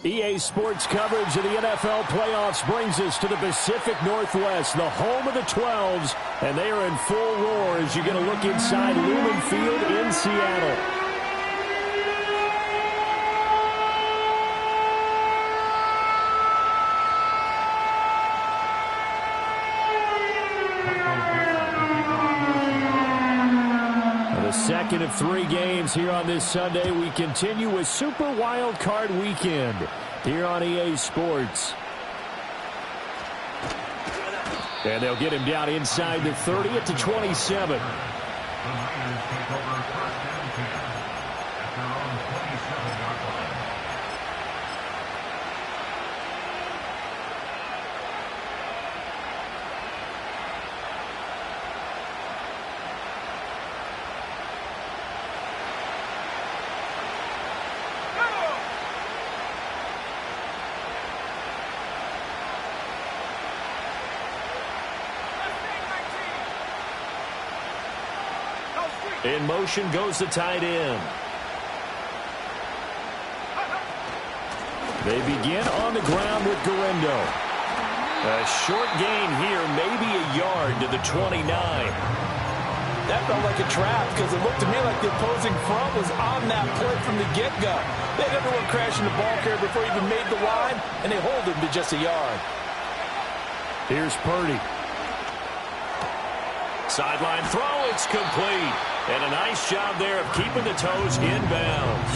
EA Sports coverage of the NFL playoffs brings us to the Pacific Northwest, the home of the 12s, and they are in full roar as you get a look inside Lumen Field in Seattle. The second of 3 games here on this Sunday. We continue with Super Wildcard Weekend here on EA Sports. And they'll get him down inside the 30 at the 27. In motion goes the tight end. They begin on the ground with Garindo. A short gain here, maybe a yard to the 29. That felt like a trap because it looked to me like the opposing front was on that play from the get-go. They had everyone crashing the ball carrier before he even made the line, and they hold him to just a yard. Here's Purdy. Sideline throw, it's complete. And a nice job there of keeping the toes inbounds.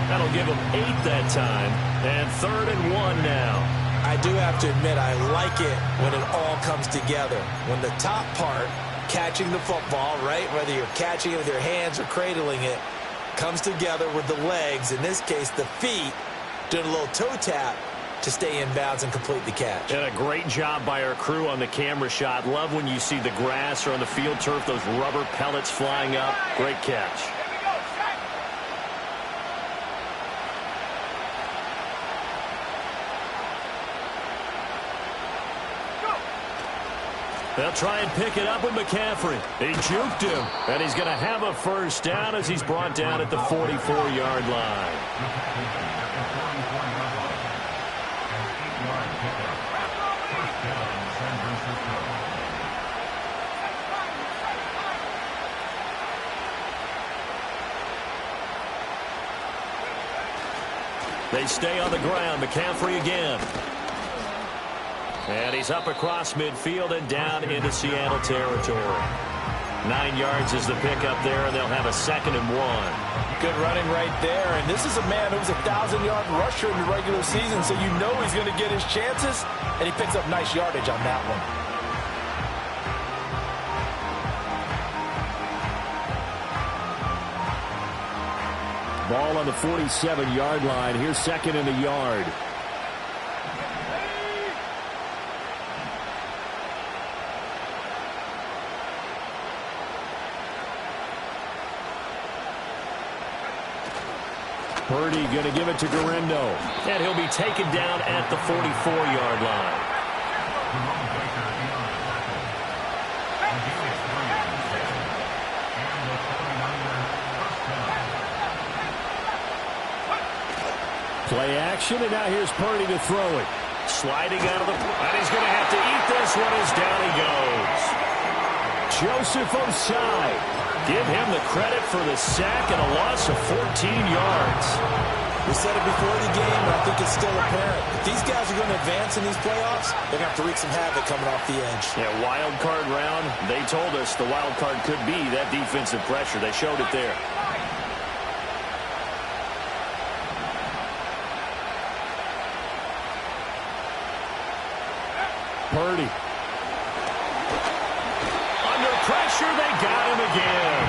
That'll give them 8 that time. And 3rd and 1 now. I do have to admit, I like it when it all comes together. When the top part, catching the football, right, whether you're catching it with your hands or cradling it, comes together with the legs, in this case the feet, doing a little toe tap to stay in bounds and complete the catch. And a great job by our crew on the camera shot. Love when you see the grass or on the field turf, those rubber pellets flying up. Great catch. They'll try and pick it up with McCaffrey. He juked him, and he's going to have a first down as he's brought down at the 44-yard line. They stay on the ground. McCaffrey again. And he's up across midfield and down into Seattle territory. 9 yards is the pickup there, and they'll have a 2nd and 1. Good running right there. And this is a man who was a 1,000-yard rusher in the regular season, so you know he's going to get his chances, and he picks up nice yardage on that one. Ball on the 47-yard line. Here's 2nd and a yard. Purdy going to give it to Garindo. And he'll be taken down at the 44-yard line. Play action, and now here's Purdy to throw it. Sliding out of the... And he's going to have to eat this one as down he goes. Joseph Osai. Give him the credit for the sack and a loss of 14 yards. We said it before the game, and I think it's still apparent. If these guys are going to advance in these playoffs, they're going to have to wreak some havoc coming off the edge. Yeah, wild card round. They told us the wild card could be that defensive pressure. They showed it there. Purdy. Under pressure, they got him again.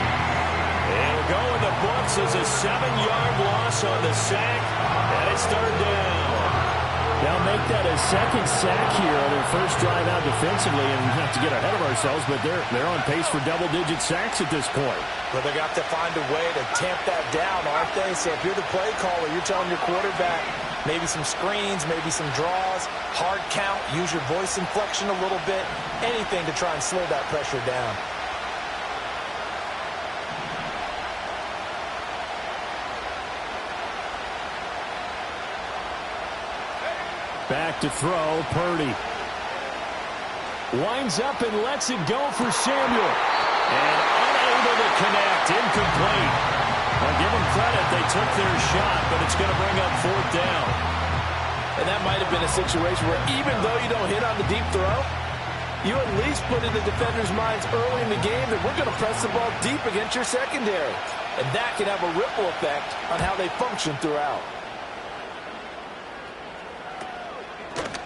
It'll go in the books as a 7-yard loss on the sack, and it's third down. They'll make that a second sack here on their first drive out defensively, and not to get ahead of ourselves, but they're on pace for double-digit sacks at this point. Well, they're going to have to find a way to tamp that down, aren't they? So if you're the play caller, you're telling your quarterback maybe some screens, maybe some draws, hard count, use your voice inflection a little bit, anything to try and slow that pressure down. Back to throw, Purdy. Winds up and lets it go for Samuel. And unable to connect, incomplete. I'll give them credit, they took their shot, but it's going to bring up fourth down. And that might have been a situation where even though you don't hit on the deep throw, you at least put in the defender's minds early in the game that we're going to press the ball deep against your secondary. And that can have a ripple effect on how they function throughout.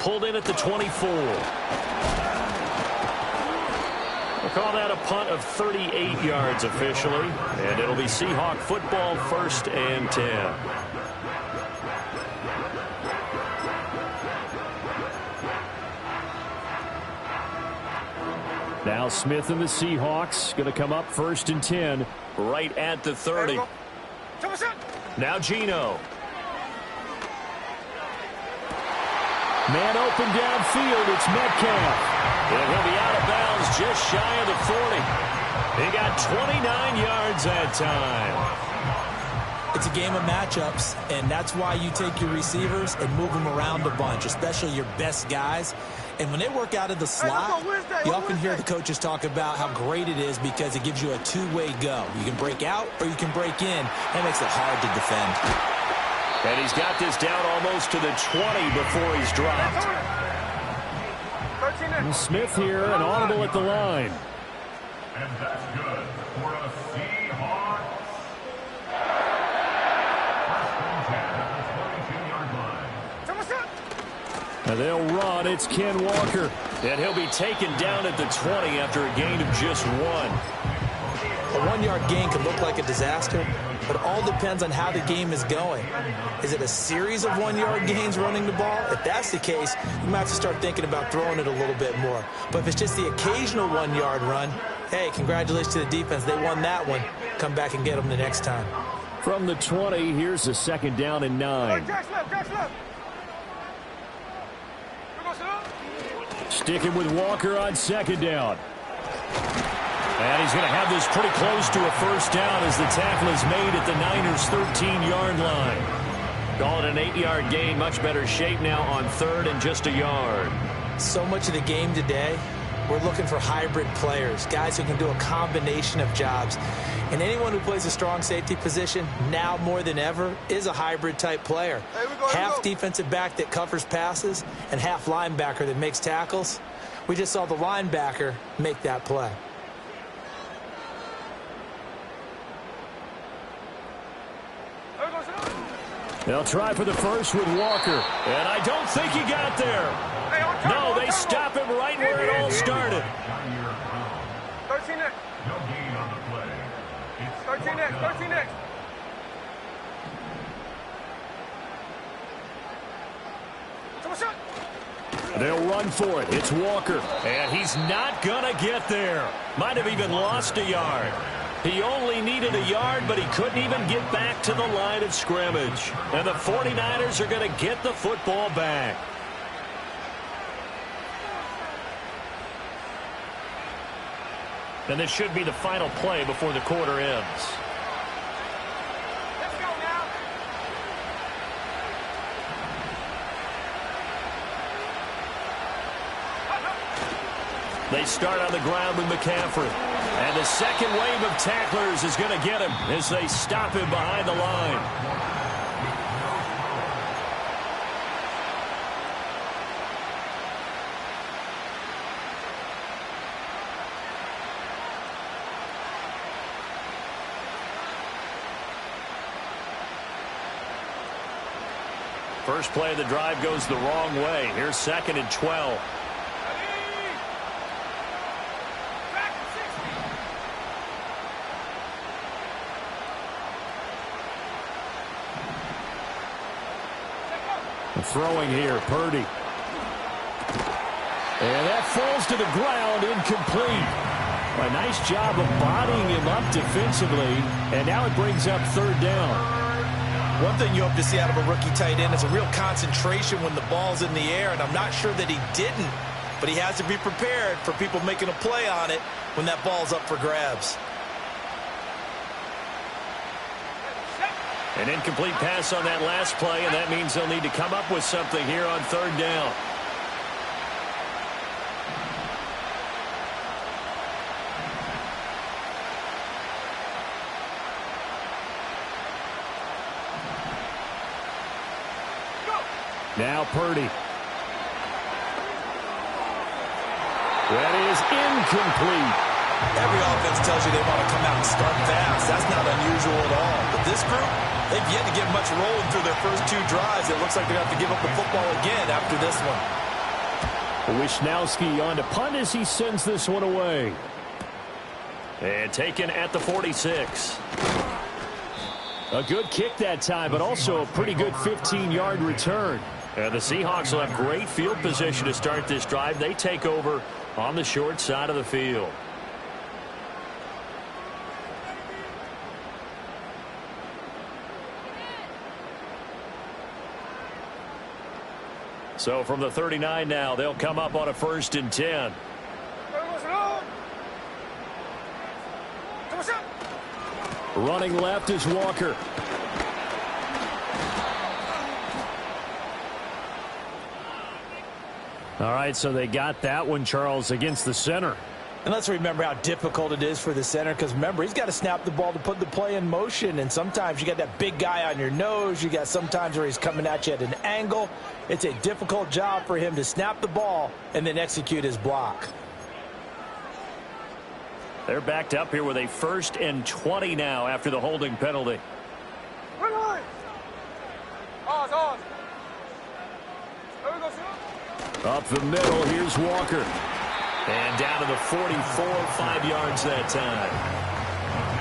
Pulled in at the 24. We'll call that a punt of 38 yards officially, and it'll be Seahawk football, 1st and 10. Now Smith and the Seahawks going to come up 1st and 10. Right at the 30. Now Geno. Man open downfield, it's Metcalf. And he'll be out of bounds just shy of the 40. He got 29 yards that time. It's a game of matchups, and that's why you take your receivers and move them around a bunch, especially your best guys. And when they work out of the slot, you often hear the coaches talk about how great it is because it gives you a two-way go. You can break out or you can break in. That makes it hard to defend. And he's got this down almost to the 20 before he's dropped. And Smith here, an audible at the line. And that's good for a Seahawks. And they'll run. It's Ken Walker. And he'll be taken down at the 20 after a gain of just 1. A 1-yard gain could look like a disaster, but it all depends on how the game is going. Is it a series of 1-yard gains running the ball? If that's the case, you might have to start thinking about throwing it a little bit more. But if it's just the occasional 1-yard run, hey, congratulations to the defense. They won that one. Come back and get them the next time. From the 20, here's a 2nd down and 9. Sticking with Walker on 2nd down. And he's going to have this pretty close to a 1st down as the tackle is made at the Niners' 13-yard line. Call it an 8-yard gain. Much better shape now on 3rd and just a yard. So much of the game today, we're looking for hybrid players, guys who can do a combination of jobs. And anyone who plays a strong safety position, now more than ever, is a hybrid-type player. Half defensive back that covers passes and half linebacker that makes tackles. We just saw the linebacker make that play. They'll try for the first with Walker. And I don't think he got there. No, they stop him right where it all started. 13X. No gain on the play. It's 13X. They'll run for it. It's Walker. And he's not going to get there. Might have even lost a yard. He only needed a yard, but he couldn't even get back to the line of scrimmage. And the 49ers are going to get the football back. And this should be the final play before the quarter ends. Let's go now. They start on the ground with McCaffrey. And the second wave of tacklers is going to get him as they stop him behind the line. First play of the drive goes the wrong way. Here's 2nd and 12. Throwing here, Purdy. And that falls to the ground, incomplete. A nice job of bodying him up defensively, and now it brings up 3rd down. One thing you hope to see out of a rookie tight end is a real concentration when the ball's in the air, and I'm not sure that he didn't, but he has to be prepared for people making a play on it when that ball's up for grabs. An incomplete pass on that last play, and that means they'll need to come up with something here on 3rd down. Now Purdy. That is incomplete. Every offense tells you they want to come out and start fast. That's not unusual at all. But this group, they've yet to get much rolling through their first 2 drives. It looks like they're going to have to give up the football again after this one. Wisnowski on to punt as he sends this one away. And taken at the 46. A good kick that time, but also a pretty good 15-yard return. And the Seahawks will have great field position to start this drive. They take over on the short side of the field. So from the 39 now, they'll come up on a 1st and 10. Running left is Walker. All right, so they got that one, Charles, against the center. And let's remember how difficult it is for the center, because remember, he's got to snap the ball to put the play in motion, and sometimes you got that big guy on your nose. You got sometimes where he's coming at you at an angle. It's a difficult job for him to snap the ball and then execute his block. They're backed up here with a 1st and 20 now after the holding penalty. Up the middle, here's Walker. And down to the 44, 5 yards that time.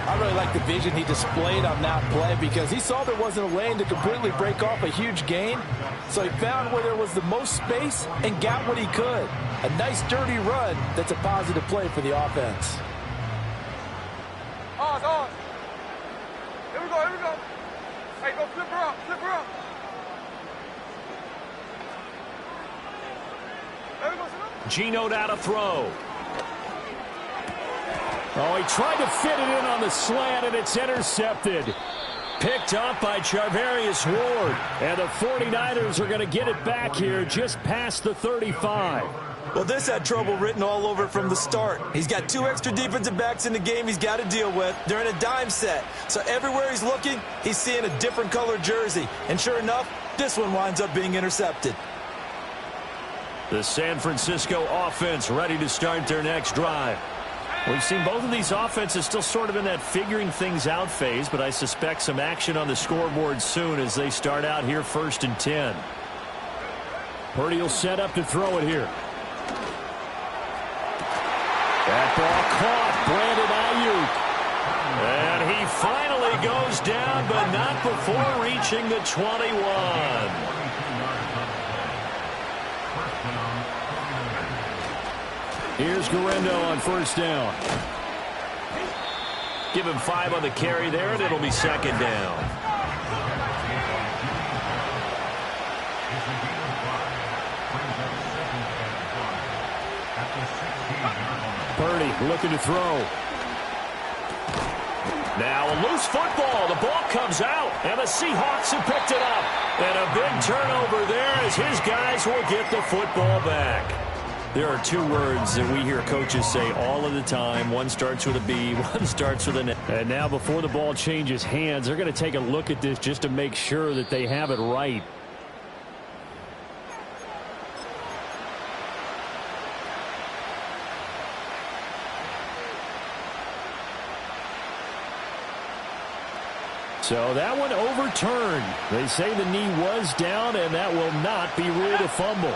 I really like the vision he displayed on that play because he saw there wasn't a lane to completely break off a huge gain. So he found where there was the most space and got what he could. A nice dirty run that's a positive play for the offense. Here we go. Hey, go flip her up. Geno now to throw. Oh, he tried to fit it in on the slant, and it's intercepted. Picked up by Charvarius Ward. And the 49ers are going to get it back here just past the 35. Well, this had trouble written all over it from the start. He's got 2 extra defensive backs in the game he's got to deal with. They're in a dime set. So everywhere he's looking, he's seeing a different color jersey. And sure enough, this one winds up being intercepted. The San Francisco offense ready to start their next drive. We've seen both of these offenses still sort of in that figuring things out phase, but I suspect some action on the scoreboard soon as they start out here 1st and 10. Purdy will set up to throw it here. That ball caught. Brandon Ayuk. And he finally goes down, but not before reaching the 21. Here's Guerrero on 1st down. Give him 5 on the carry there, and it'll be 2nd down. Purdy looking to throw. Now a loose football. The ball comes out, and the Seahawks have picked it up. And a big turnover there as his guys will get the football back. There are 2 words that we hear coaches say all of the time. One starts with a B, one starts with an A. And now before the ball changes hands, they're going to take a look at this just to make sure that they have it right. So that one overturned. They say the knee was down, and that will not be ruled a fumble.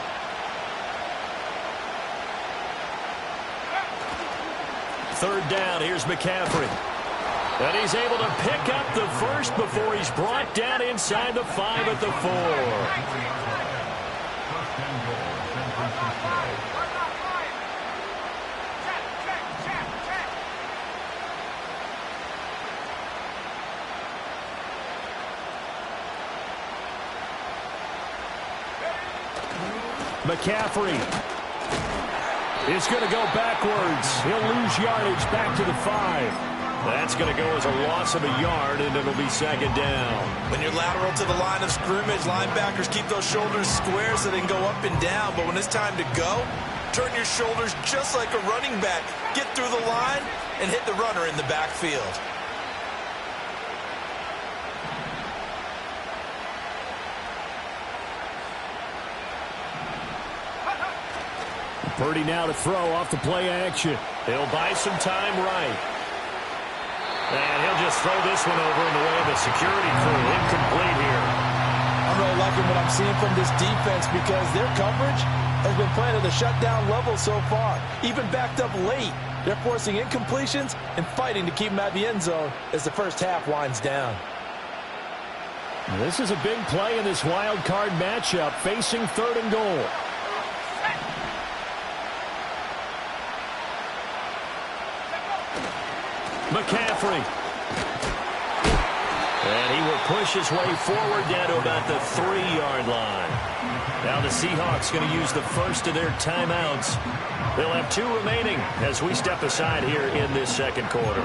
Third down, here's McCaffrey. And he's able to pick up the first before he's brought down inside the 5 at the 4. McCaffrey is going to go backwards. He'll lose yardage back to the 5. That's going to go as a loss of a yard, and it'll be second down. When you're lateral to the line of scrimmage, linebackers keep those shoulders square so they can go up and down. But when it's time to go, turn your shoulders just like a running back. Get through the line and hit the runner in the backfield. Purdy now to throw off the play action. He'll buy some time right. And he'll just throw this one over in the way of the security crew. Incomplete here. I'm really liking what I'm seeing from this defense because their coverage has been playing at a shutdown level so far. Even backed up late, they're forcing incompletions and fighting to keep them out of the end zone as the first half winds down. This is a big play in this wild card matchup, facing 3rd and goal. McCaffrey. And he will push his way forward down to about the 3-yard line. Now the Seahawks going to use the first of their timeouts. They'll have 2 remaining as we step aside here in this second quarter.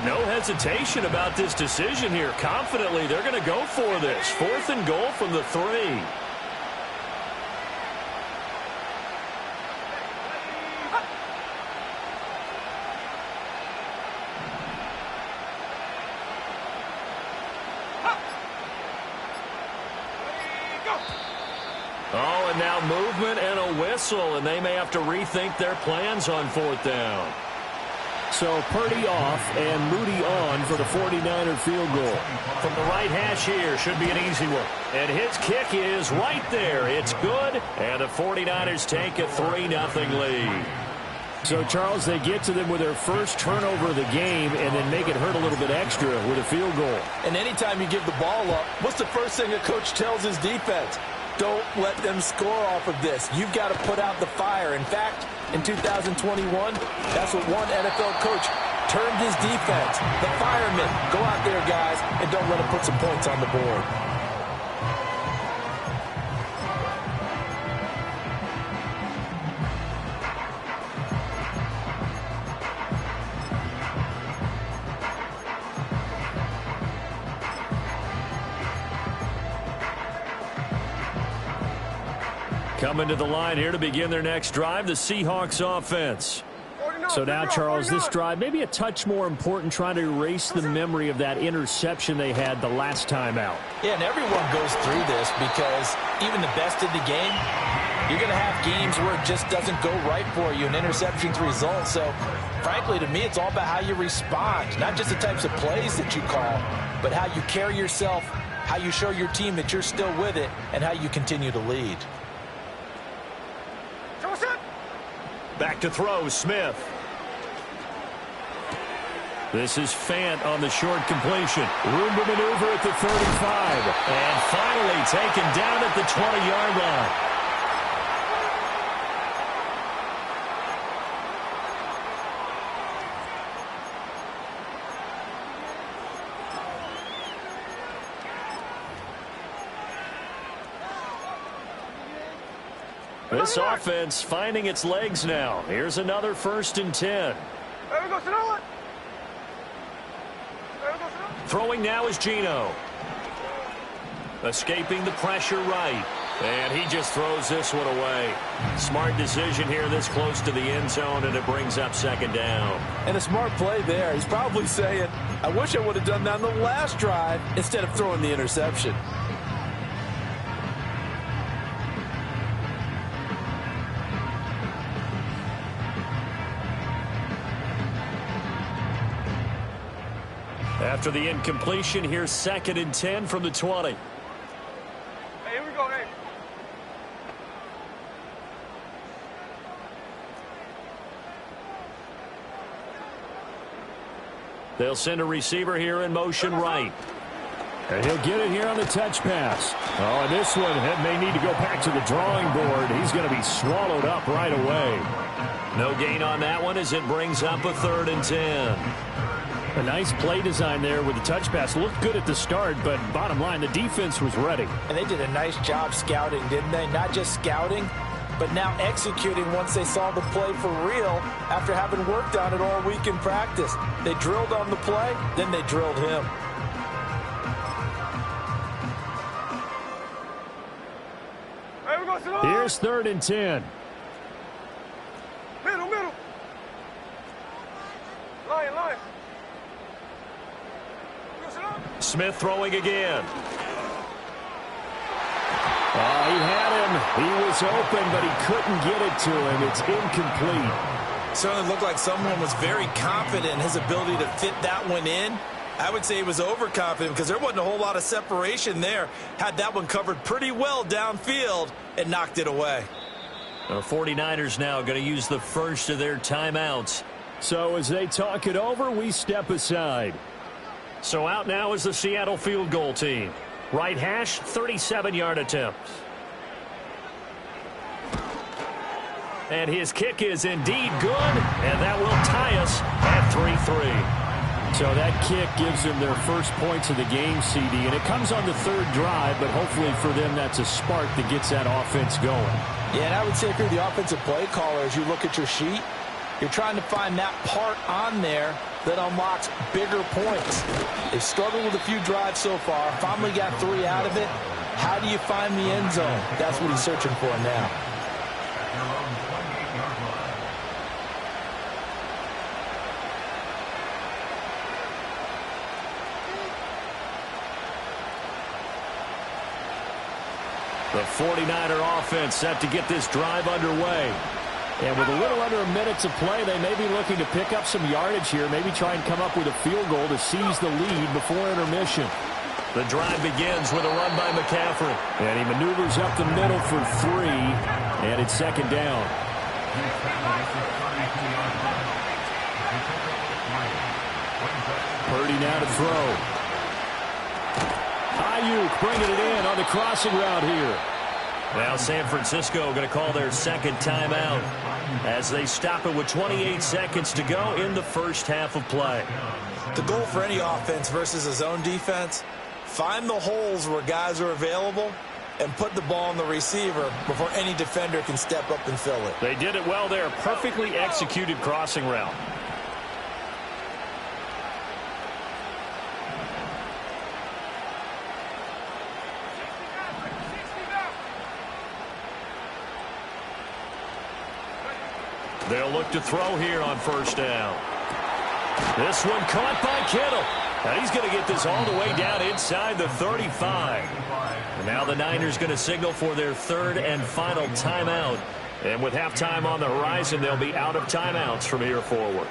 No hesitation about this decision here. Confidently, they're going to go for this. 4th and goal from the 3. Oh, and now movement and a whistle, and they may have to rethink their plans on 4th down. So Purdy off and Moody on for the 49er field goal. From the right hash here, should be an easy one. And his kick is right there. It's good, and the 49ers take a 3-0 lead. So, Charles, they get to them with their first turnover of the game and then make it hurt a little bit extra with a field goal. And anytime you give the ball up, what's the first thing a coach tells his defense? Don't let them score off of this. You've got to put out the fire. In fact, in 2021, that's what one NFL coach termed his defense. The firemen. Go out there, guys, and don't let them put some points on the board. Coming to the line here to begin their next drive, the Seahawks offense. So now, Charles, this drive maybe a touch more important, trying to erase the memory of that interception they had the last time out. Yeah, and everyone goes through this because even the best in the game, you're going to have games where it just doesn't go right for you, and interceptions result. So, frankly, to me, it's all about how you respond, not just the types of plays that you call, but how you carry yourself, how you show your team that you're still with it, and how you continue to lead. Back to throw, Smith. This is Fant on the short completion. Room to maneuver at the 35. And finally taken down at the 20-yard line. This offense finding its legs now. Here's another 1st and 10. Throwing now is Geno. Escaping the pressure right. And he just throws this one away. Smart decision here this close to the end zone, and it brings up second down. And a smart play there. He's probably saying, I wish I would have done that on the last drive instead of throwing the interception. After the incompletion, here's 2nd and 10 from the 20. Hey, here we go, hey. They'll send a receiver here in motion right. And he'll get it here on the touch pass. Oh, and this one may need to go back to the drawing board. He's going to be swallowed up right away. No gain on that one as it brings up a 3rd and 10. A nice play design there with the touch pass. Looked good at the start, but bottom line, the defense was ready. And they did a nice job scouting, didn't they? Not just scouting, but now executing once they saw the play for real after having worked on it all week in practice. They drilled on the play, then they drilled him. Hey, we go, sit down. Here's 3rd and 10. Middle, middle. Line. Smith throwing again. He had him. He was open, but he couldn't get it to him. It's incomplete. Certainly looked like someone was very confident in his ability to fit that one in. I would say he was overconfident because there wasn't a whole lot of separation there. Had that one covered pretty well downfield and knocked it away. The 49ers now going to use the first of their timeouts. So as they talk it over, we step aside. So out now is the Seattle field goal team. Right hash, 37-yard attempt. And his kick is indeed good, and that will tie us at 3-3. So that kick gives them their first points of the game, CD, and it comes on the 3rd drive, but hopefully for them that's a spark that gets that offense going. Yeah, and I would say if you're the offensive play caller, as you look at your sheet, you're trying to find that part on there that unlocks bigger points. They've struggled with a few drives so far, finally got 3 out of it. How do you find the end zone? That's what he's searching for now. The 49er offense set to get this drive underway. And with a little under a minute to play, they may be looking to pick up some yardage here, maybe try and come up with a field goal to seize the lead before intermission. The drive begins with a run by McCaffrey. And he maneuvers up the middle for 3, and it's 2nd down. Purdy now to throw. Ayuk bringing it in on the crossing route here. Now San Francisco going to call their 2nd timeout as they stop it with 28 seconds to go in the first half of play. The goal for any offense versus a zone defense, find the holes where guys are available and put the ball on the receiver before any defender can step up and fill it. They did it well there. Perfectly executed crossing route. They'll look to throw here on 1st down. This one caught by Kittle. Now he's going to get this all the way down inside the 35. And now the Niners going to signal for their 3rd and final timeout. And with halftime on the horizon, they'll be out of timeouts from here forward.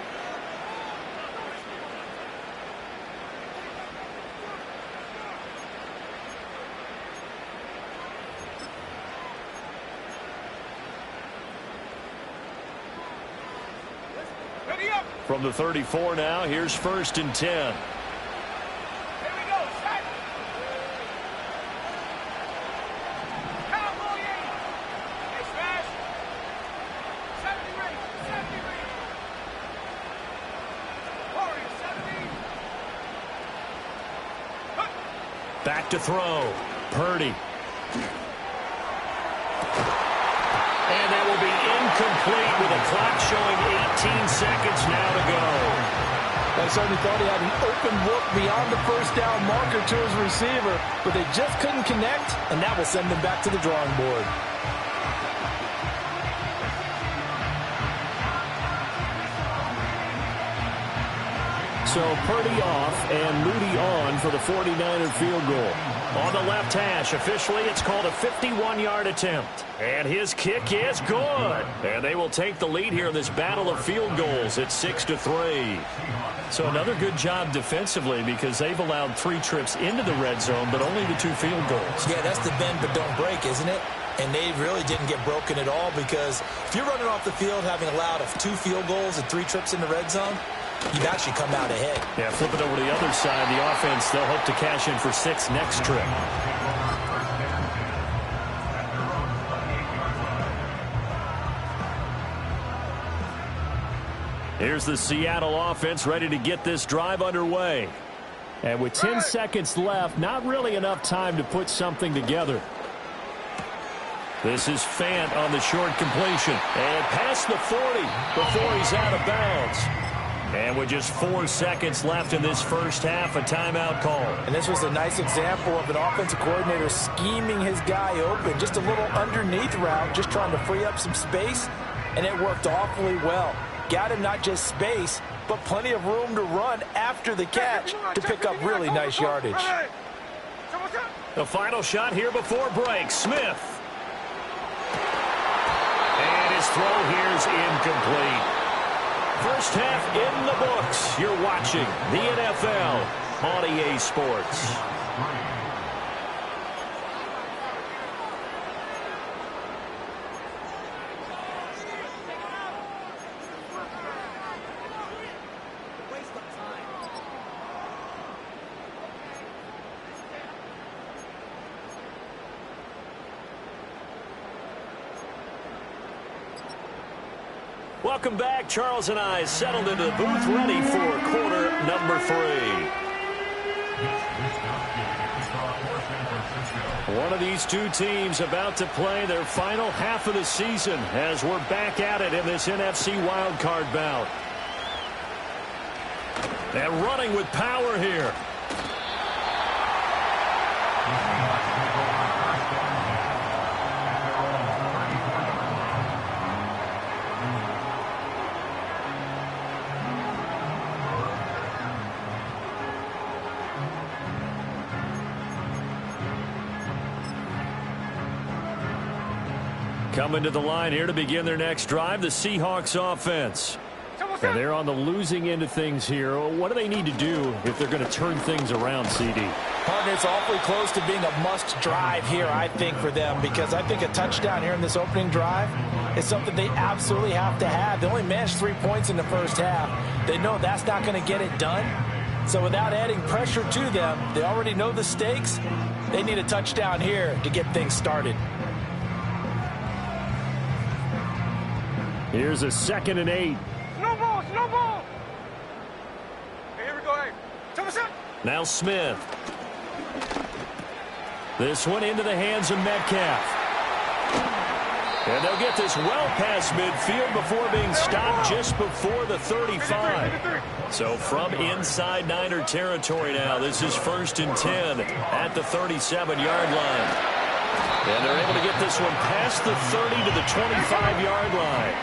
From the 34 now, here's 1st and 10. Here we go, set. Cowboy 8. Hey, smash. 70 rings, 70 rings. 40, 70. Back to throw. Purdy. And that will be incomplete with a clock showing 18 seconds now to go. I certainly thought he had an open look beyond the first down marker to his receiver, but they just couldn't connect, and that will send them back to the drawing board. So Purdy off and Moody on for the 49er field goal. On the left hash, officially it's called a 51-yard attempt. And his kick is good. And they will take the lead here in this battle of field goals at 6-3. So another good job defensively because they've allowed 3 trips into the red zone, but only the 2 field goals. Yeah, that's the bend but don't break, isn't it? And they really didn't get broken at all because if you're running off the field having allowed 2 field goals and 3 trips in the red zone, you've actually come out ahead. Yeah, flip it over to the other side. The offense, they'll hope to cash in for 6 next trip. Here's the Seattle offense ready to get this drive underway. And with 10 seconds left, not really enough time to put something together. This is Fant on the short completion. And past the 40 before he's out of bounds. And with just 4 seconds left in this first half, a timeout call. And this was a nice example of an offensive coordinator scheming his guy open. Just a little underneath route, just trying to free up some space. And it worked awfully well. Got him not just space, but plenty of room to run after the catch to pick up really nice yardage. The final shot here before break. Smith. And his throw here is incomplete. First half in the books. You're watching the NFL on EA Sports. Welcome back. Charles and I settled into the booth ready for quarter number 3. One of these 2 teams about to play their final half of the season as we're back at it in this NFC Wildcard bout. And running with power here. Coming to the line here to begin their next drive, the Seahawks offense. And they're on the losing end of things here. What do they need to do if they're going to turn things around, CD? Partner, it's awfully close to being a must drive here, I think, for them, because I think a touchdown here in this opening drive is something they absolutely have to have. They only managed 3 points in the first half. They know that's not going to get it done. So without adding pressure to them, they already know the stakes. They need a touchdown here to get things started. Here's a 2nd and 8. No ball, no ball. Hey, here we go. Hey, now Smith. This one into the hands of Metcalf. And they'll get this well past midfield before being stopped just before the 35. So from inside Niner territory now, this is 1st and 10 at the 37-yard line. And they're able to get this one past the 30 to the 25-yard line.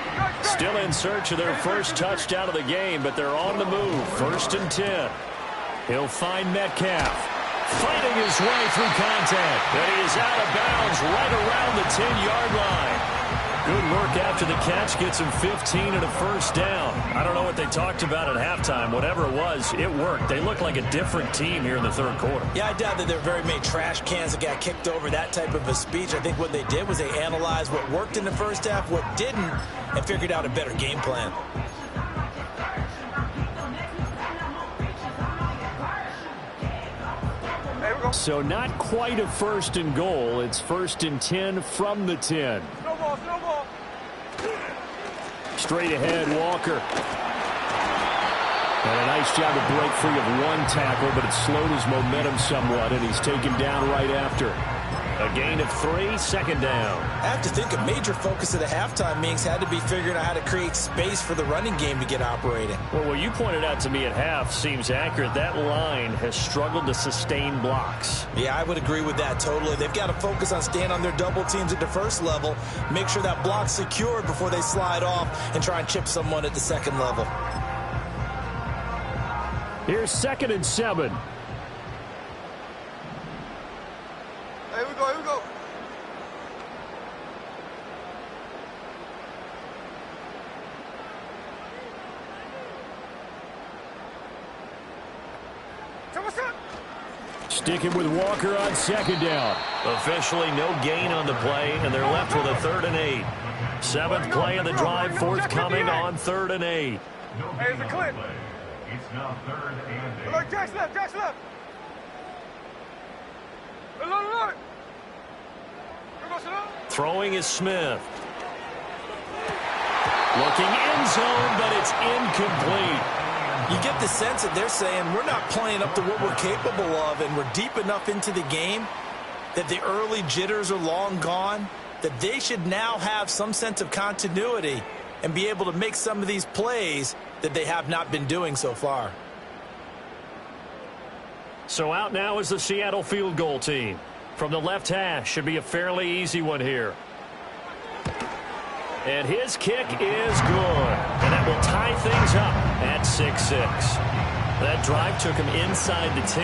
Still in search of their first touchdown of the game, but they're on the move. 1st and 10. He'll find Metcalf. Fighting his way through contact. And he is out of bounds right around the 10-yard line. Good work after the catch. Gets him 15 and a 1st down. I don't know what they talked about at halftime. Whatever it was, it worked. They look like a different team here in the 3rd quarter. Yeah, I doubt that there are very many trash cans that got kicked over, that type of a speech. I think what they did was they analyzed what worked in the first half, what didn't, and figured out a better game plan. So not quite a 1st and goal. It's 1st and 10 from the 10. No ball. Straight ahead, Walker. And a nice job to break free of 1 tackle, but it slowed his momentum somewhat, and he's taken down right after. A gain of 3, second down. I have to think a major focus of the halftime meetings had to be figuring out how to create space for the running game to get operating. Well, what you pointed out to me at half seems accurate. That line has struggled to sustain blocks. Yeah, I would agree with that totally. They've got to focus on staying on their double teams at the first level, make sure that block's secured before they slide off and try and chip someone at the second level. Here's 2nd and 7. Here we go, here we go. Sticking with Walker on 2nd down. Officially no gain on the play, and they're left with a 3rd and 8. 7th play of the drive, forthcoming on 3rd and 8. Hey, it's a clip. It's now 3rd and 8. Look, Jack's left, Jack's left. Look. Throwing is Smith. Looking end zone, but it's incomplete. You get the sense that they're saying we're not playing up to what we're capable of, and we're deep enough into the game that the early jitters are long gone, that they should now have some sense of continuity and be able to make some of these plays that they have not been doing so far. So out now is the Seattle field goal team. From the left hash, should be a fairly easy one here. And his kick is good. And that will tie things up at 6-6. That drive took him inside the 10.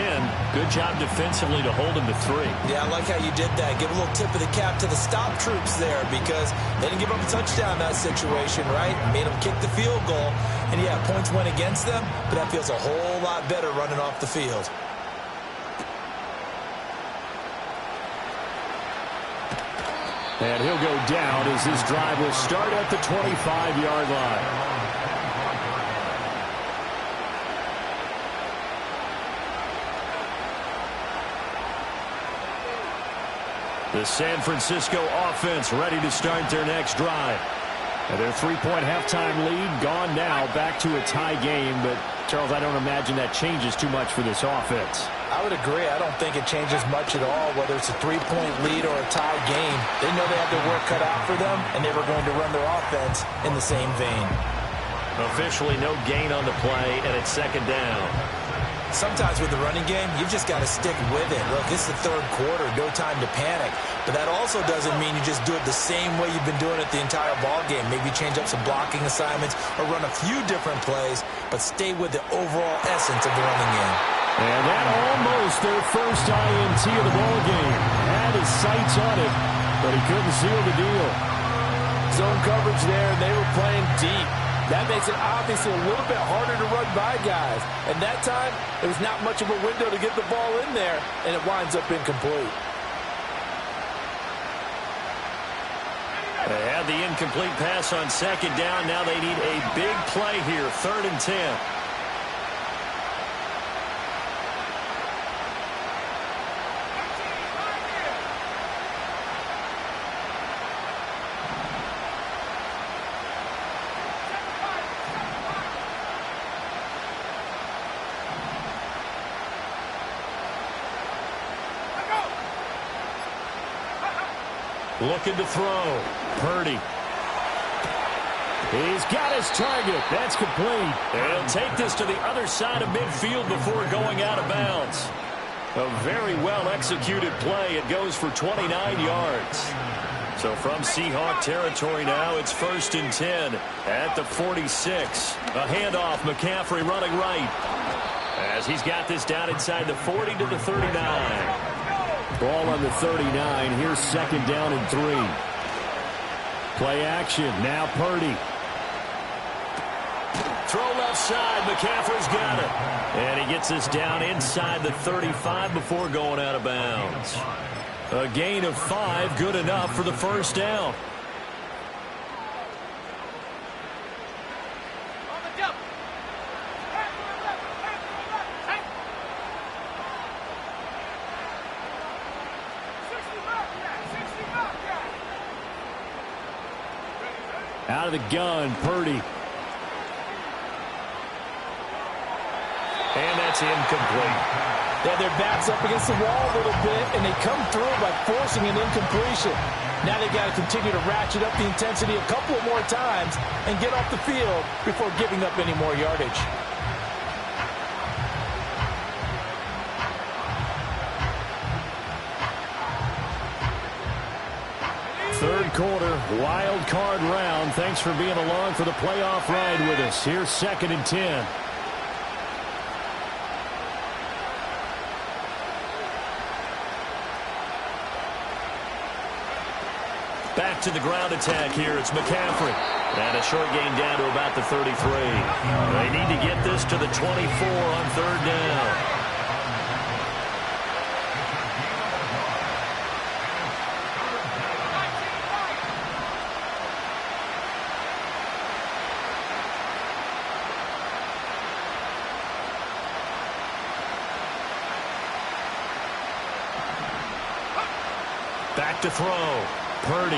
Good job defensively to hold him to 3. Yeah, I like how you did that. Give a little tip of the cap to the stop troops there because they didn't give up a touchdown in that situation, right? Made them kick the field goal. And, yeah, points went against them, but that feels a whole lot better running off the field. And he'll go down as this drive will start at the 25-yard line. The San Francisco offense ready to start their next drive. And their 3-point halftime lead gone now, back to a tie game. But, Charles, I don't imagine that changes too much for this offense. I would agree. I don't think it changes much at all, whether it's a 3-point lead or a tie game. They know they have their work cut out for them, and they were going to run their offense in the same vein. Officially no gain on the play, and it's 2nd down. Sometimes with the running game, you've just got to stick with it. Look, this is the 3rd quarter, no time to panic. But that also doesn't mean you just do it the same way you've been doing it the entire ball game. Maybe change up some blocking assignments or run a few different plays, but stay with the overall essence of the running game. And that almost their first INT of the ball game. Had his sights on it, but he couldn't seal the deal. Zone coverage there, and they were playing deep. That makes it obviously a little bit harder to run by guys. And that time, there was not much of a window to get the ball in there, and it winds up incomplete. They had the incomplete pass on 2nd down. Now they need a big play here, 3rd and 10. Looking to throw. Purdy. He's got his target. That's complete. He'll take this to the other side of midfield before going out of bounds. A very well-executed play. It goes for 29 yards. So from Seahawk territory now, it's 1st and 10 at the 46. A handoff, McCaffrey running right. As he's got this down inside the 40 to the 39. Ball on the 39. Here's 2nd down and 3. Play action. Now Purdy. Throw left side. McCaffrey's got it. And he gets this down inside the 35 before going out of bounds. A gain of 5. Good enough for the 1st down. Out of the gun, Purdy. And that That's incomplete. Yeah, their back's up against the wall a little bit, and they come through by forcing an incompletion. Now they've got to continue to ratchet up the intensity a couple of more times and get off the field before giving up any more yardage. Third quarter, wild card round. Thanks for being along for the playoff ride with us. Here's 2nd and 10. Back to the ground attack here. It's McCaffrey. And a short gain down to about the 33. They need to get this to the 24 on 3rd down. Back to throw. Purdy.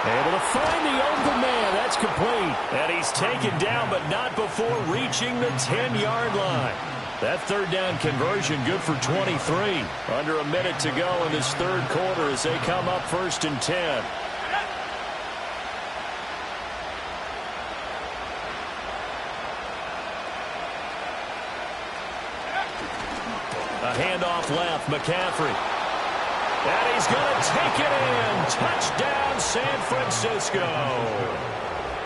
Able to find the open man. That's complete. And he's taken down, but not before reaching the 10-yard line. That 3rd down conversion good for 23. Under a minute to go in this 3rd quarter as they come up 1st and 10. A handoff left, McCaffrey. And he's going to take it in. Touchdown, San Francisco.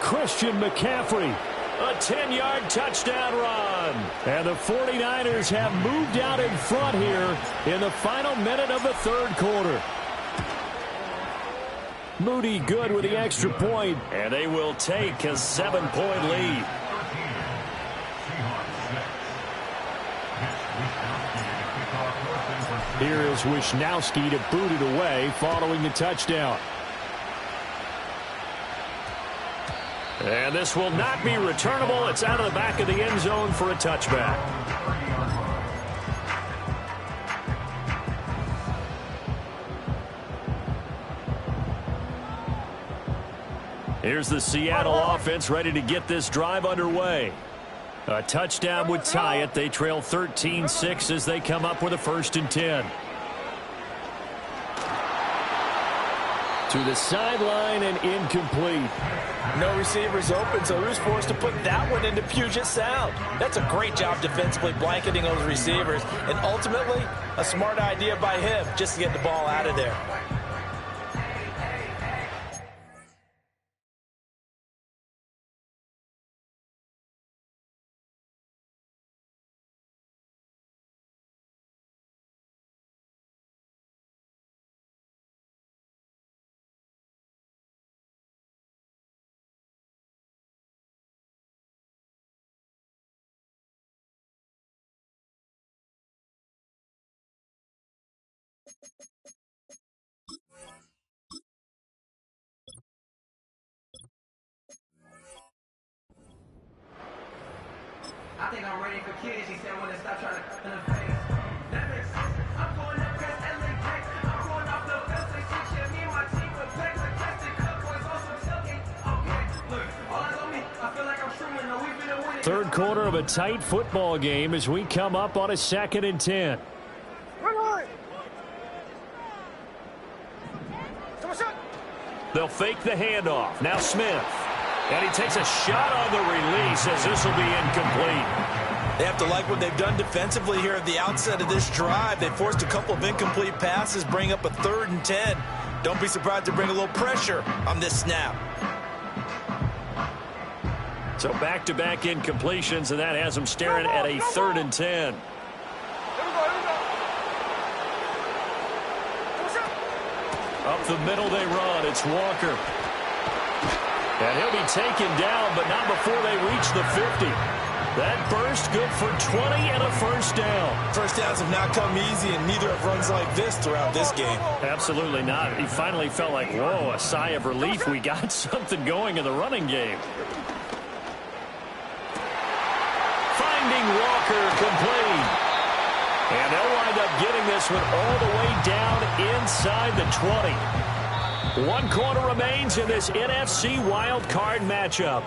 Christian McCaffrey. A 10-yard touchdown run. And the 49ers have moved out in front here in the final minute of the 3rd quarter. Moody good with the extra point. And they will take a 7-point lead. Here is Wisnowski to boot it away following the touchdown. And this will not be returnable. It's out of the back of the end zone for a touchback. Here's the Seattle offense ready to get this drive underway. A touchdown would tie it. They trail 13-6 as they come up with a 1st and 10. To the sideline and incomplete. No receivers open, so who's forced to put that one into Puget Sound? That's a great job defensively blanketing those receivers, and ultimately a smart idea by him just to get the ball out of there. I think I'm ready for kids. She said when they stop trying to in the face. That makes sense. I'm going up past LA Breaks. I'm going off the fence. They switch at me and my team with Blake. Like plastic cup boys on some silky. Okay, look, all eyes on me. I feel like I'm streaming. No, we've been winning. 3rd quarter of a tight football game as we come up on a 2nd and 10. They'll fake the handoff. Now Smith. And he takes a shot on the release as this will be incomplete. They have to like what they've done defensively here at the outset of this drive. They forced a couple of incomplete passes, bring up a 3rd and 10. Don't be surprised to bring a little pressure on this snap. So back-to-back incompletions, and that has them staring at a 3rd and 10. Up the middle they run. It's Walker. And he'll be taken down, but not before they reach the 50. That burst good for 20 and a 1st down. First downs have not come easy, and neither have runs like this throughout this game. Absolutely not. He finally felt like, whoa, a sigh of relief. We got something going in the running game. Finding Walker complete. And they'll wind up getting this one all the way down inside the 20. 1 quarter remains in this NFC wildcard matchup.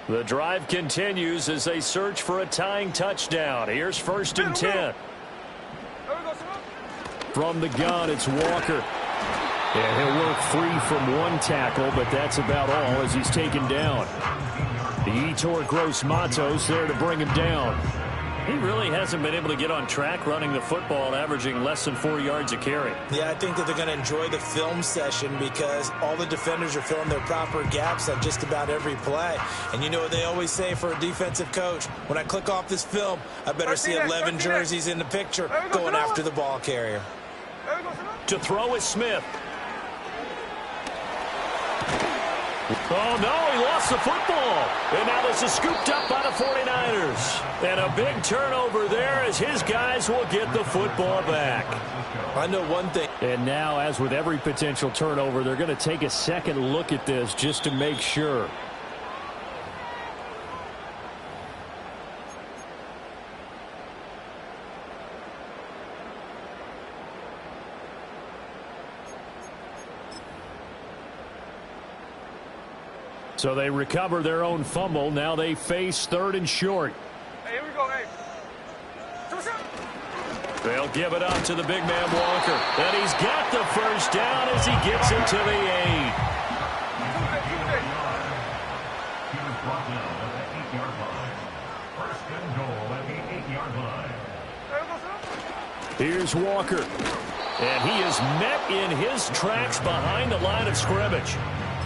The drive continues as they search for a tying touchdown. Here's 1st and 10. From the gun, it's Walker. And he'll work free from one tackle, but that's about all as he's taken down. The Etor Gross Matos there to bring him down. He really hasn't been able to get on track running the football, averaging less than 4 yards a carry. Yeah, I think that they're going to enjoy the film session because all the defenders are filling their proper gaps on just about every play. And you know what they always say for a defensive coach? When I click off this film, I better see 11 jerseys in the picture going after the ball carrier. To throw is Smith. Oh, no, he lost the football. And now this is scooped up by the 49ers. And a big turnover there as his guys will get the football back. I know one thing. And now, as with every potential turnover, they're going to take a second look at this just to make sure. So they recover their own fumble. Now they face 3rd and short. Hey, here we go, hey. They'll give it up to the big man Walker. And he's got the 1st down as he gets it to the 8. He was brought down at the 8-yard line. 1st and goal at the 8-yard line. Here's Walker. And he is met in his tracks behind the line of scrimmage.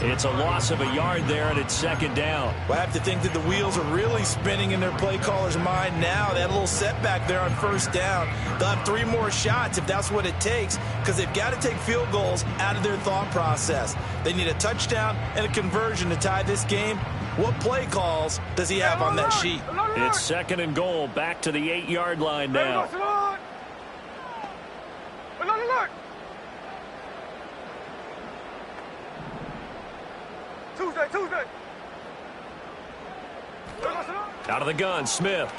It's a loss of a yard there, and it's 2nd down. Well, I have to think that the wheels are really spinning in their play caller's mind now. They had a little setback there on 1st down. They'll have 3 more shots if that's what it takes because they've got to take field goals out of their thought process. They need a touchdown and a conversion to tie this game. What play calls does he have on that sheet? It's 2nd and goal, back to the 8-yard line now. Tuesday. Out of the gun, Smith.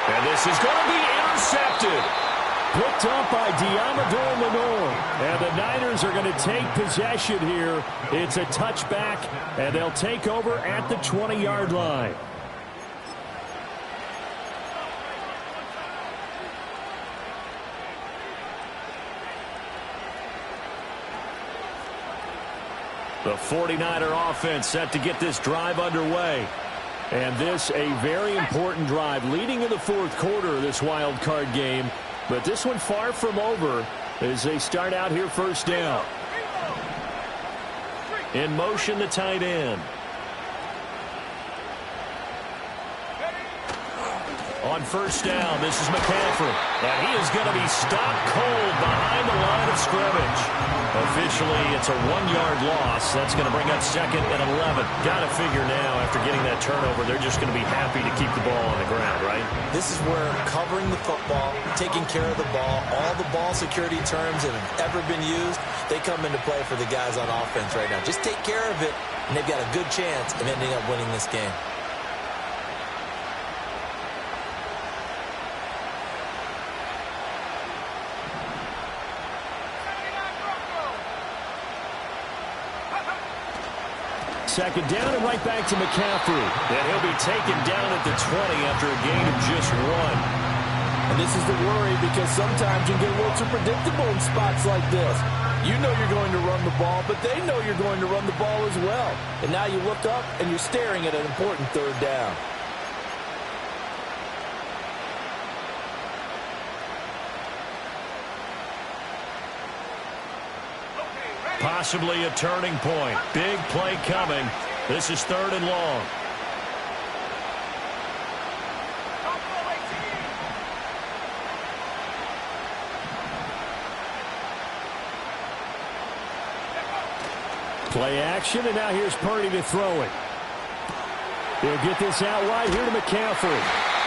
And this is going to be intercepted. Picked up by Diamador Lenore. And the Niners are going to take possession here. It's a touchback, and they'll take over at the 20-yard line. The 49er offense set to get this drive underway. And this a very important drive leading in the 4th quarter of this wild card game. But this one far from over as they start out here 1st down. In motion, the tight end. On 1st down, this is McCaffrey. And he is going to be stopped cold behind the line of scrimmage. Officially, it's a 1-yard loss. That's going to bring up 2nd and 11. Got to figure now, after getting that turnover, they're just going to be happy to keep the ball on the ground, right? This is where covering the football, taking care of the ball, all the ball security terms that have ever been used, they come into play for the guys on offense right now. Just take care of it, and they've got a good chance of ending up winning this game. Second down and right back to McCaffrey. And he'll be taken down at the 20 after a gain of just 1. And this is the worry because sometimes you get a little too predictable in spots like this. You know you're going to run the ball, but they know you're going to run the ball as well. And now you look up and you're staring at an important 3rd down. Possibly a turning point. Big play coming. This is 3rd and long. Play action, and now here's Purdy to throw it. He'll get this out wide here to McCaffrey.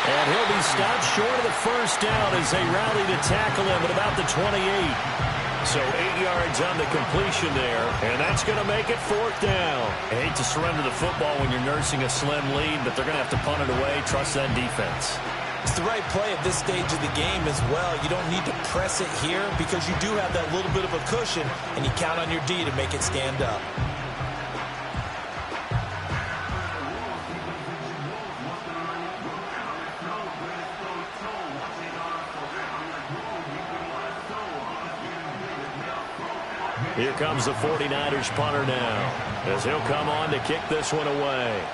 And he'll be stopped short of the 1st down as they rally to tackle him at about the 28. So 8 yards on the completion there, and that's going to make it 4th down. I hate to surrender the football when you're nursing a slim lead, but they're going to have to punt it away. Trust that defense. It's the right play at this stage of the game as well. You don't need to press it here because you do have that little bit of a cushion, and you count on your D to make it stand up. Here comes the 49ers punter now, as he'll come on to kick this one away.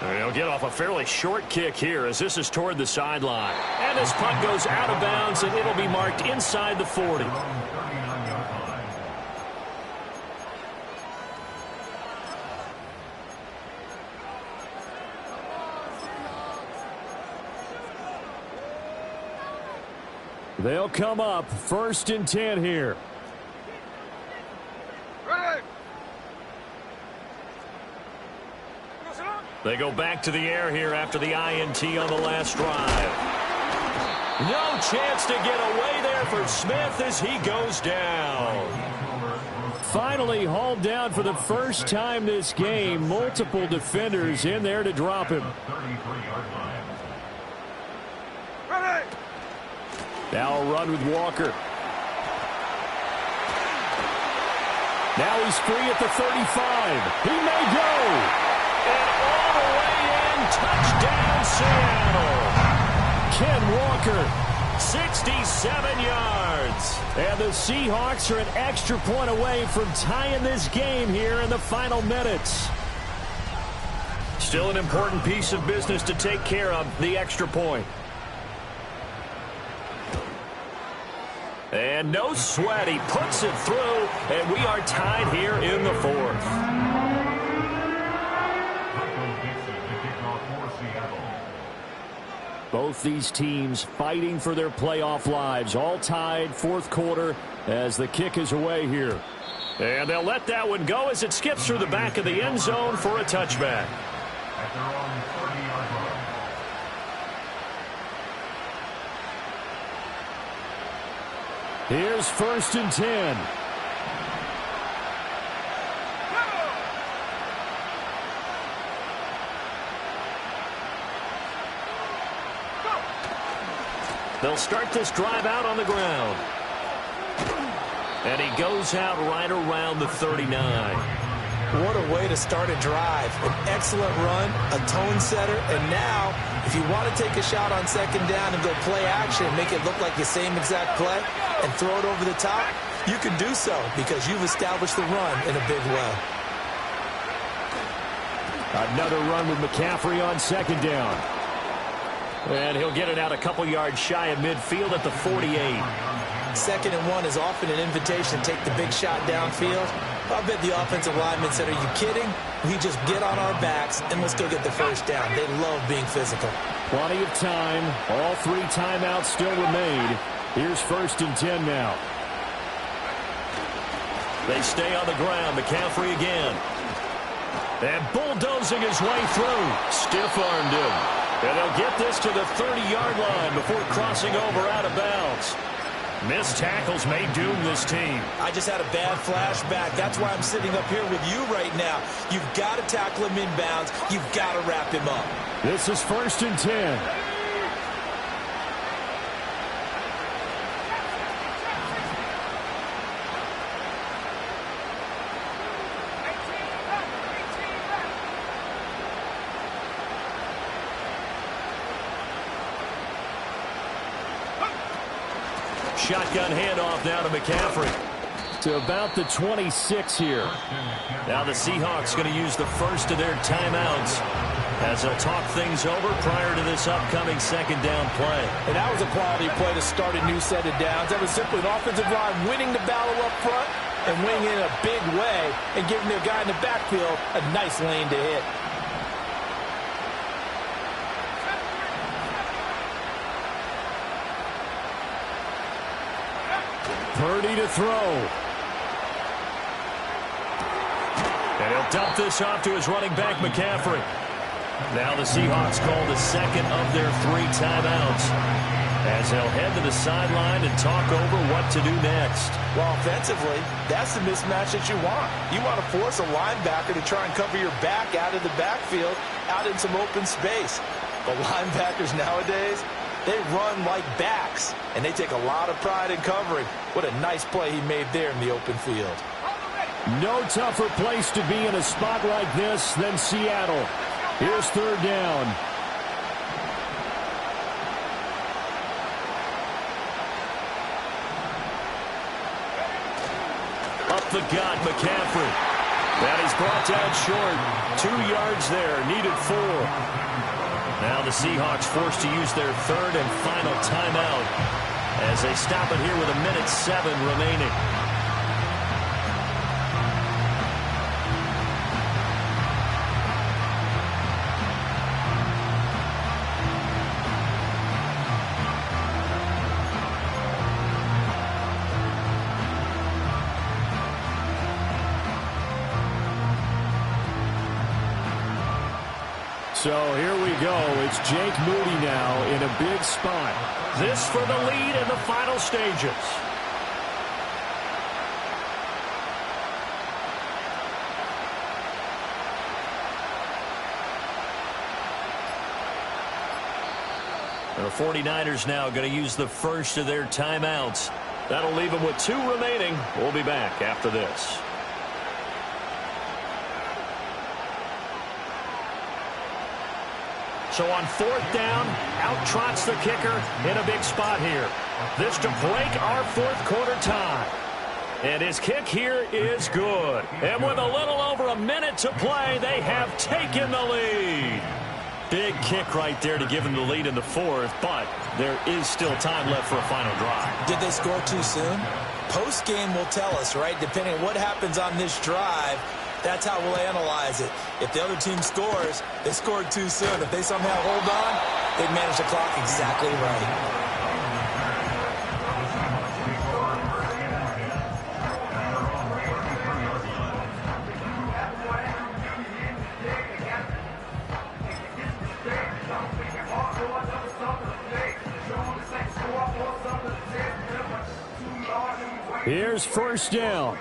And he'll get off a fairly short kick here, as this is toward the sideline. And this punt goes out of bounds, and it'll be marked inside the 40. They'll come up 1st and 10 here. Ready. They go back to the air here after the INT on the last drive. No chance to get away there for Smith as he goes down. Finally hauled down for the first time this game. Multiple defenders in there to drop him. Ready. Now a run with Walker. Now he's free at the 35. He may go. And all the way in, touchdown Seattle. Ken Walker, 67 yards. And the Seahawks are an extra point away from tying this game here in the final minutes. Still an important piece of business to take care of, the extra point. And no sweat, he puts it through, and we are tied here in the 4th. Both these teams fighting for their playoff lives, all tied 4th quarter as the kick is away here. And they'll let that one go as it skips through the back of the end zone for a touchback. At their own 30-yard line. Here's 1st and 10. They'll start this drive out on the ground. And he goes out right around the 39. What a way to start a drive. An excellent run, a tone setter, and now, if you want to take a shot on 2nd down and go play action and make it look like the same exact play and throw it over the top, you can do so because you've established the run in a big way. Another run with McCaffrey on 2nd down. And he'll get it out a couple yards shy of midfield at the 48. 2nd and 1 is often an invitation to take the big shot downfield. I bet the offensive lineman said, are you kidding? We just get on our backs and let's go get the 1st down. They love being physical. Plenty of time. All 3 timeouts still remain. Here's 1st and 10 now. They stay on the ground. McCaffrey again. And bulldozing his way through. Stiff-armed him. And they'll get this to the 30-yard line before crossing over out of bounds. Missed tackles may doom this team. I just had a bad flashback. That's why I'm sitting up here with you right now. You've got to tackle him inbounds. You've got to wrap him up. This is 1st and 10. Shotgun handoff now to McCaffrey. To about the 26 here. Now the Seahawks going to use the first of their timeouts as they'll talk things over prior to this upcoming 2nd down play. And that was a quality play to start a new set of downs. That was simply an offensive line winning the battle up front and winning in a big way and giving their guy in the backfield a nice lane to hit. Purdy to throw. And he'll dump this off to his running back, McCaffrey. Now the Seahawks call the 2nd of their 3 timeouts as they'll head to the sideline and talk over what to do next. Well, offensively, that's the mismatch that you want. You want to force a linebacker to try and cover your back out of the backfield, out in some open space. But linebackers nowadays, they run like backs, and they take a lot of pride in covering. What a nice play he made there in the open field. No tougher place to be in a spot like this than Seattle. Here's 3rd down. the gut, McCaffrey. And he's brought down short. 2 yards there, needed 4. Now the Seahawks forced to use their third and final timeout as they stop it here with 1:07 remaining. So here we go. It's Jake Moody now in a big spot. This for the lead in the final stages. The 49ers now going to use the first of their timeouts. That'll leave them with 2 remaining. We'll be back after this. So on 4th down, out trots the kicker in a big spot here. This to break our 4th quarter tie. And his kick here is good. And with a little over a minute to play, they have taken the lead. Big kick right there to give them the lead in the 4th, but there is still time left for a final drive. Did they score too soon? Post-game will tell us, right? Depending on what happens on this drive, that's how we'll analyze it. If the other team scores, they scored too soon. If they somehow hold on, they've managed the clock exactly right. Here's 1st down.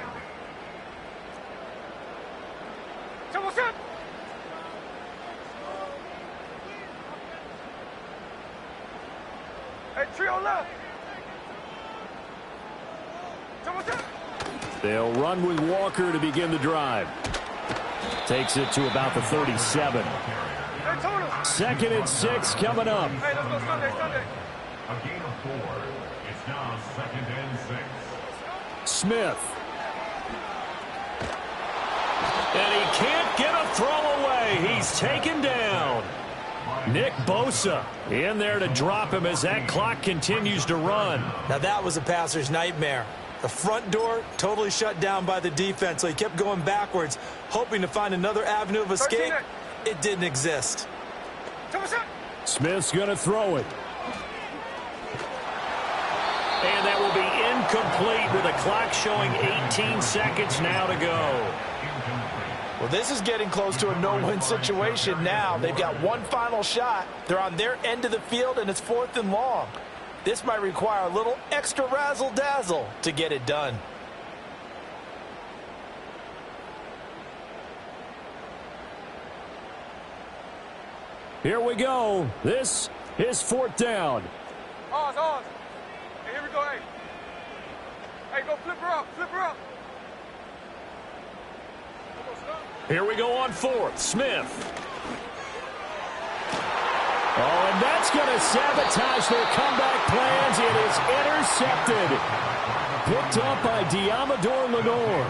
They'll run with Walker to begin the drive. Takes it to about the 37. 2nd and 6 coming up. Hey, let's go Sunday. A game of 4. It's now 2nd and 6. Smith. And he can't get a throw away. He's taken down. Nick Bosa in there to drop him as that clock continues to run. Now that was a passer's nightmare. The front door totally shut down by the defense, so he kept going backwards, hoping to find another avenue of escape. It didn't exist. Smith's going to throw it. And that will be incomplete with a clock showing 18 seconds now to go. Well, this is getting close to a no-win situation now. They've got one final shot. They're on their end of the field, and it's 4th and long. This might require a little extra razzle-dazzle to get it done. Here we go. This is 4th down. Ours. Hey, here we go, hey. Hey, go flip her up. Here we go on 4th. Smith. Oh, and that's going to sabotage their comeback plans. It is intercepted. Picked up by Diamador Lenore.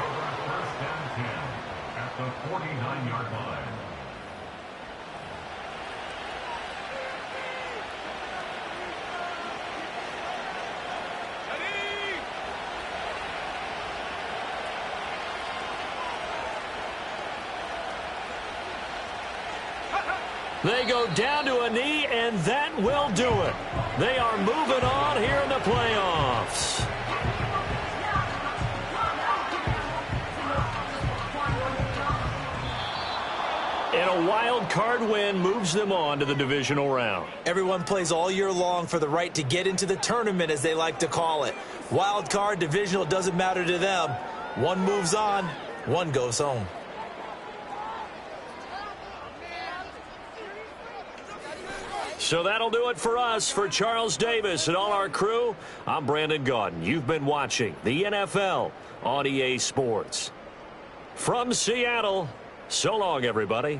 First down 10 at the 49-yard line. They go down to a knee, and that will do it. They are moving on here in the playoffs. And a wild card win moves them on to the divisional round. Everyone plays all year long for the right to get into the tournament, as they like to call it. Wild card, divisional, doesn't matter to them. One moves on, one goes home. So that'll do it for us. For Charles Davis and all our crew, I'm Brandon Gaudin. You've been watching the NFL on EA Sports. From Seattle, so long, everybody.